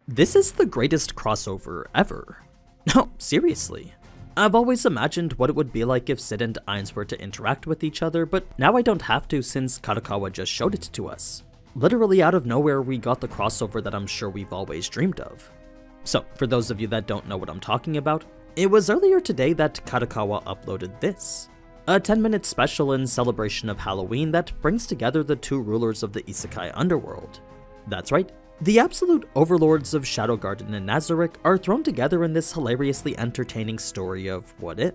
This is the greatest crossover ever. No, seriously. I've always imagined what it would be like if Cid and Ainz were to interact with each other, but now I don't have to since Kadokawa just showed it to us. Literally out of nowhere, we got the crossover that I'm sure we've always dreamed of. So, for those of you that don't know what I'm talking about, it was earlier today that Kadokawa uploaded this. A 10-minute special in celebration of Halloween that brings together the two rulers of the Isekai underworld. That's right, the absolute overlords of Shadow Garden and Nazarick are thrown together in this hilariously entertaining story of what if.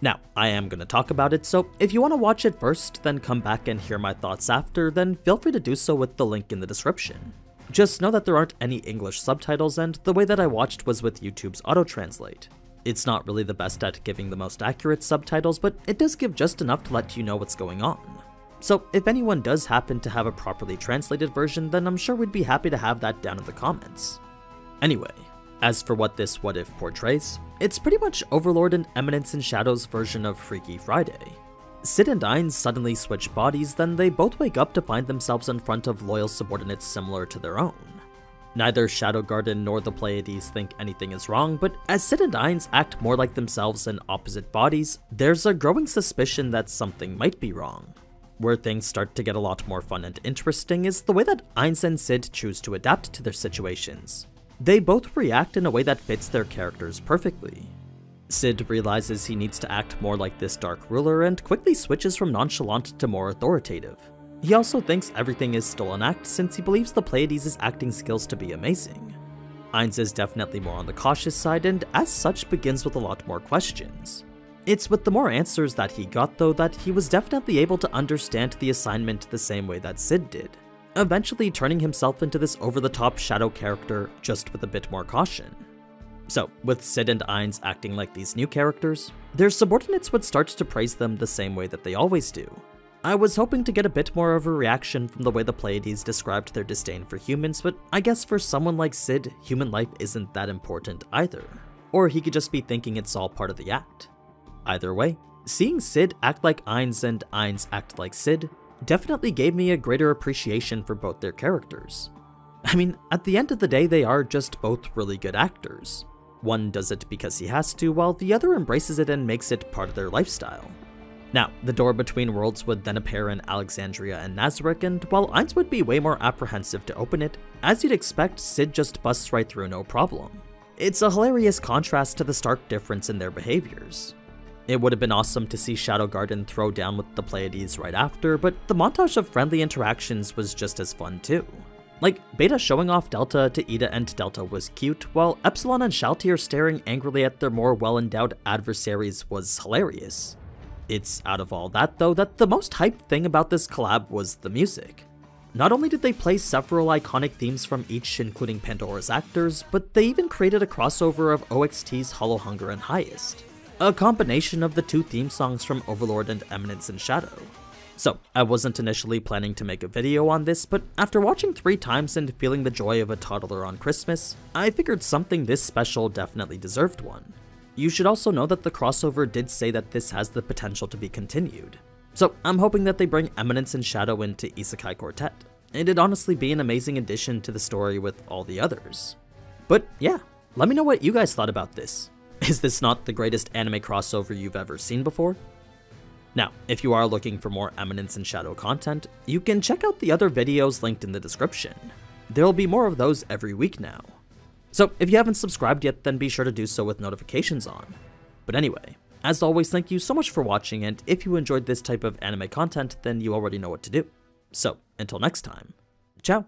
Now, I am going to talk about it, so if you want to watch it first, then come back and hear my thoughts after, then feel free to do so with the link in the description. Just know that there aren't any English subtitles, and the way that I watched was with YouTube's auto-translate. It's not really the best at giving the most accurate subtitles, but it does give just enough to let you know what's going on. So if anyone does happen to have a properly translated version, then I'm sure we'd be happy to have that down in the comments. Anyway, as for what this what if portrays, it's pretty much Overlord Eminence In Shadow's version of Freaky Friday. Cid and Ainz suddenly switch bodies, then they both wake up to find themselves in front of loyal subordinates similar to their own. Neither Shadow Garden nor the Pleiades think anything is wrong, but as Cid and Ainz act more like themselves in opposite bodies, there's a growing suspicion that something might be wrong. Where things start to get a lot more fun and interesting is the way that Ainz and Cid choose to adapt to their situations. They both react in a way that fits their characters perfectly. Cid realizes he needs to act more like this dark ruler and quickly switches from nonchalant to more authoritative. He also thinks everything is still an act since he believes the Pleiades' acting skills to be amazing. Ainz is definitely more on the cautious side and as such begins with a lot more questions. It's with the more answers that he got though that he was definitely able to understand the assignment the same way that Cid did, eventually turning himself into this over-the-top shadow character just with a bit more caution. So, with Cid and Ainz acting like these new characters, their subordinates would start to praise them the same way that they always do. I was hoping to get a bit more of a reaction from the way the Pleiades described their disdain for humans, but I guess for someone like Cid, human life isn't that important either. Or he could just be thinking it's all part of the act. Either way, seeing Cid act like Ainz and Ainz act like Cid definitely gave me a greater appreciation for both their characters. I mean, at the end of the day, they are just both really good actors. One does it because he has to, while the other embraces it and makes it part of their lifestyle. Now, the door between worlds would then appear in Alexandria and Nazarick, and while Ainz would be way more apprehensive to open it, as you'd expect, Cid just busts right through no problem. It's a hilarious contrast to the stark difference in their behaviors. It would have been awesome to see Shadow Garden throw down with the Pleiades right after, but the montage of friendly interactions was just as fun too. Like, Beta showing off Delta to Ida and Delta was cute, while Epsilon and Shaltier staring angrily at their more well-endowed adversaries was hilarious. It's out of all that though that the most hyped thing about this collab was the music. Not only did they play several iconic themes from each including Pandora's actors, but they even created a crossover of OXT's Hollow Hunger and Highest. A combination of the two theme songs from Overlord and Eminence In Shadow. So, I wasn't initially planning to make a video on this, but after watching 3 times and feeling the joy of a toddler on Christmas, I figured something this special definitely deserved one. You should also know that the crossover did say that this has the potential to be continued. So, I'm hoping that they bring Eminence In Shadow into Isekai Quartet. It'd honestly be an amazing addition to the story with all the others. But yeah, let me know what you guys thought about this. Is this not the greatest anime crossover you've ever seen before? Now, if you are looking for more Eminence In Shadow content, you can check out the other videos linked in the description. There'll be more of those every week now. So if you haven't subscribed yet, then be sure to do so with notifications on. But anyway, as always, thank you so much for watching, and if you enjoyed this type of anime content, then you already know what to do. So, until next time, ciao!